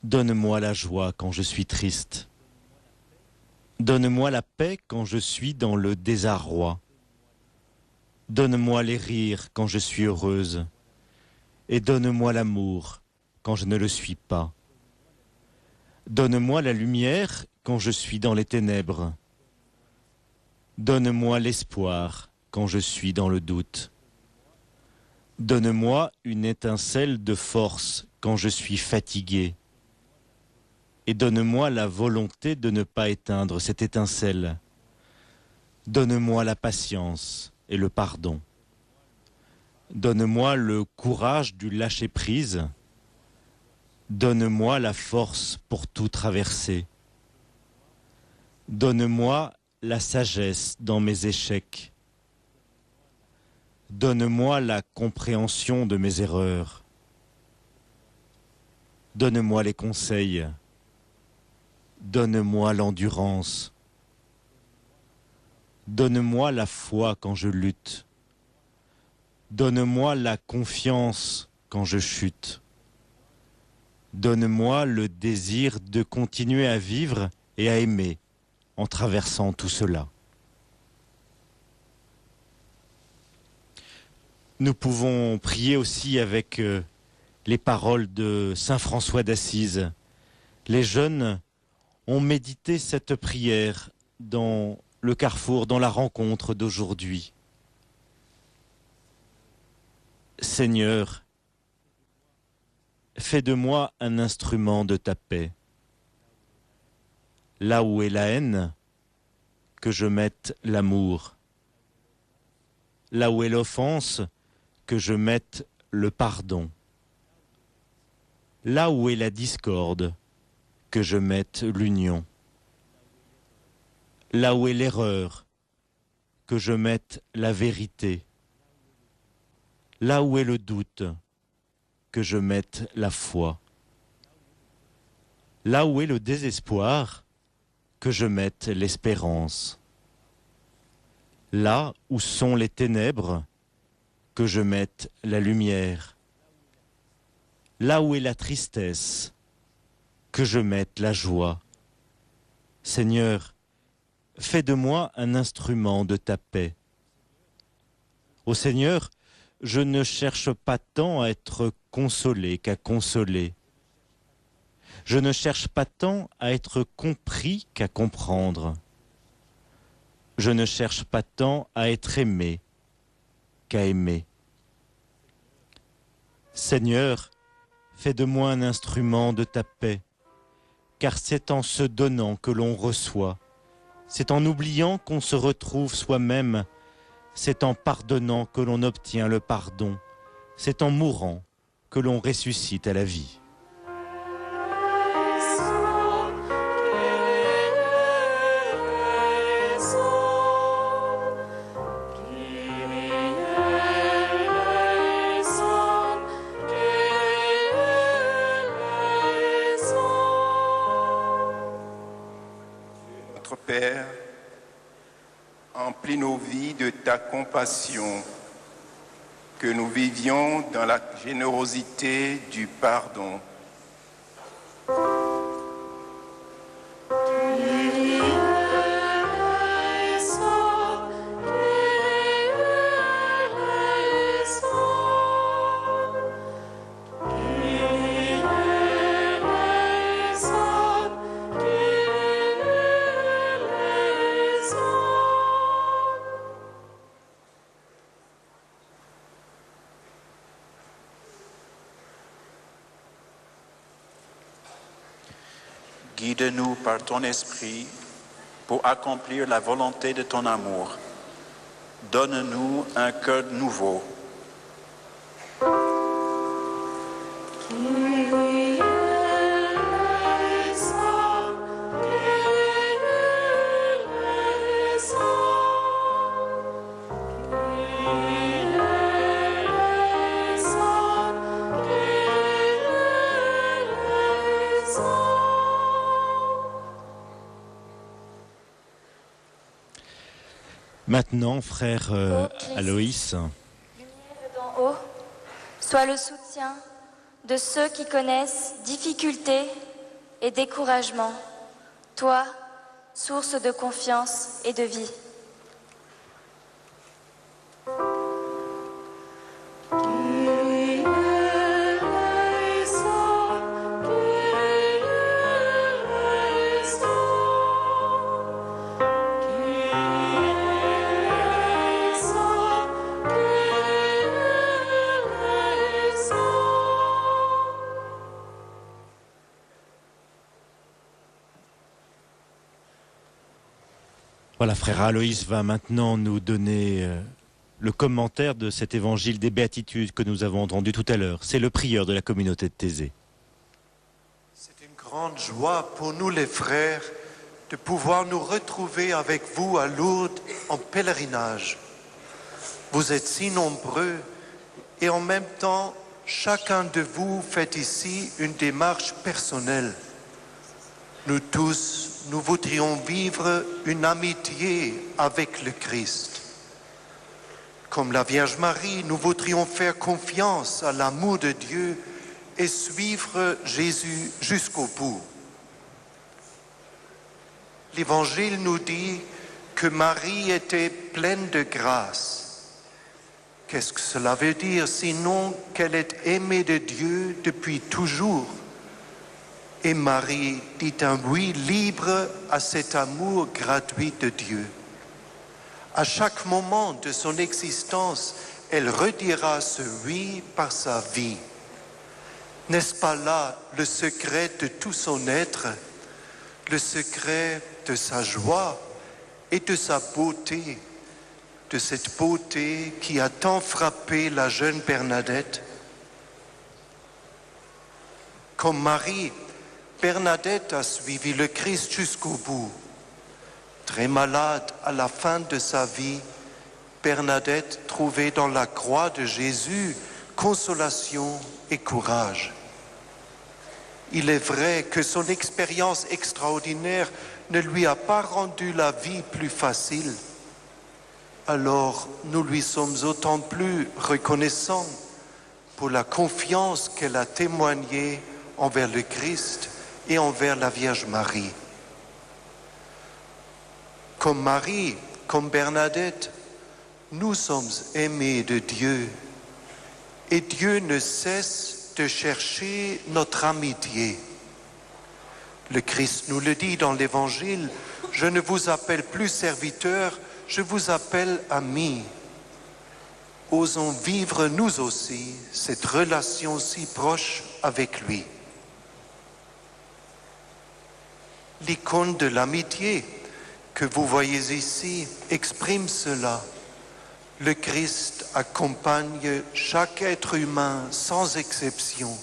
Donne-moi la joie quand je suis triste. Donne-moi la paix quand je suis dans le désarroi. Donne-moi les rires quand je suis heureuse. Et donne-moi l'amour quand je ne le suis pas. Donne-moi la lumière quand je suis dans les ténèbres. Donne-moi l'espoir quand je suis dans le doute. Donne-moi une étincelle de force quand je suis fatigué. Et donne-moi la volonté de ne pas éteindre cette étincelle. Donne-moi la patience et le pardon. Donne-moi le courage du lâcher-prise. Donne-moi la force pour tout traverser. Donne-moi la sagesse dans mes échecs. Donne-moi la compréhension de mes erreurs. Donne-moi les conseils. Donne-moi l'endurance. Donne-moi la foi quand je lutte. Donne-moi la confiance quand je chute. Donne-moi le désir de continuer à vivre et à aimer en traversant tout cela. Nous pouvons prier aussi avec les paroles de Saint François d'Assise. Les jeunes ont médité cette prière dans le carrefour, dans la rencontre d'aujourd'hui. Seigneur, fais de moi un instrument de ta paix. Là où est la haine, que je mette l'amour. Là où est l'offense, que je mette le pardon. Là où est la discorde, que je mette l'union. Là où est l'erreur, que je mette la vérité. Là où est le doute, que je mette la foi. Là où est le désespoir, que je mette l'espérance. Là où sont les ténèbres, que je mette la lumière. Là où est la tristesse, que je mette la joie. Seigneur, fais de moi un instrument de ta paix. Ô Seigneur, je ne cherche pas tant à être consolé qu'à consoler. Je ne cherche pas tant à être compris qu'à comprendre. Je ne cherche pas tant à être aimé qu'à aimer. Seigneur, fais de moi un instrument de ta paix, car c'est en se donnant que l'on reçoit, c'est en oubliant qu'on se retrouve soi-même, c'est en pardonnant que l'on obtient le pardon, c'est en mourant que l'on ressuscite à la vie. Notre Père, emplis nos vies de ta compassion, que nous vivions dans la générosité du pardon. Guide-nous par ton esprit pour accomplir la volonté de ton amour. Donne-nous un cœur nouveau. Maintenant, frère Aloïs, lumière d'en haut, sois le soutien de ceux qui connaissent difficultés et découragement, toi, source de confiance et de vie. Voilà, frère Aloïs va maintenant nous donner le commentaire de cet évangile des béatitudes que nous avons entendu tout à l'heure. C'est le prieur de la communauté de Thésée. C'est une grande joie pour nous les frères de pouvoir nous retrouver avec vous à Lourdes en pèlerinage. Vous êtes si nombreux et en même temps, chacun de vous fait ici une démarche personnelle. Nous tous, nous voudrions vivre une amitié avec le Christ. Comme la Vierge Marie, nous voudrions faire confiance à l'amour de Dieu et suivre Jésus jusqu'au bout. L'Évangile nous dit que Marie était pleine de grâce. Qu'est-ce que cela veut dire sinon qu'elle est aimée de Dieu depuis toujours? Et Marie dit un oui libre à cet amour gratuit de Dieu. À chaque moment de son existence, elle redira ce oui par sa vie. N'est-ce pas là le secret de tout son être, le secret de sa joie et de sa beauté, de cette beauté qui a tant frappé la jeune Bernadette? Comme Marie, Bernadette a suivi le Christ jusqu'au bout. Très malade à la fin de sa vie, Bernadette trouvait dans la croix de Jésus consolation et courage. Il est vrai que son expérience extraordinaire ne lui a pas rendu la vie plus facile. Alors nous lui sommes autant plus reconnaissants pour la confiance qu'elle a témoignée envers le Christ et envers la Vierge Marie. Comme Marie, comme Bernadette, nous sommes aimés de Dieu et Dieu ne cesse de chercher notre amitié. Le Christ nous le dit dans l'Évangile, « Je ne vous appelle plus serviteur, je vous appelle ami ». Osons vivre nous aussi cette relation si proche avec lui. L'icône de l'amitié que vous voyez ici exprime cela. Le Christ accompagne chaque être humain sans exception.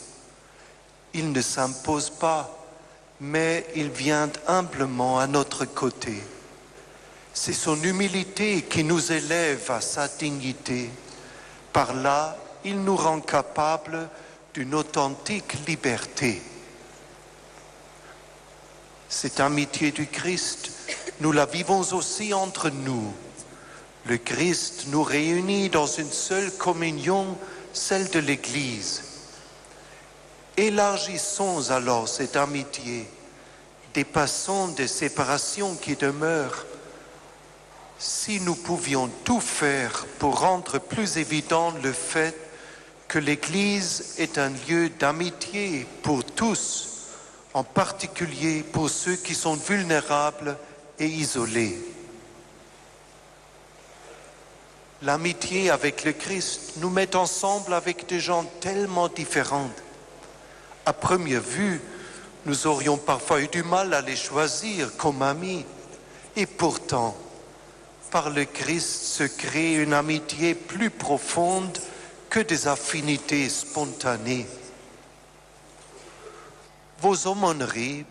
Il ne s'impose pas, mais il vient humblement à notre côté. C'est son humilité qui nous élève à sa dignité. Par là, il nous rend capables d'une authentique liberté. Cette amitié du Christ, nous la vivons aussi entre nous. Le Christ nous réunit dans une seule communion, celle de l'Église. Élargissons alors cette amitié, dépassons des séparations qui demeurent. Si nous pouvions tout faire pour rendre plus évident le fait que l'Église est un lieu d'amitié pour tous, en particulier pour ceux qui sont vulnérables et isolés. L'amitié avec le Christ nous met ensemble avec des gens tellement différents. À première vue, nous aurions parfois eu du mal à les choisir comme amis. Et pourtant, par le Christ se crée une amitié plus profonde que des affinités spontanées. Vos aumôneries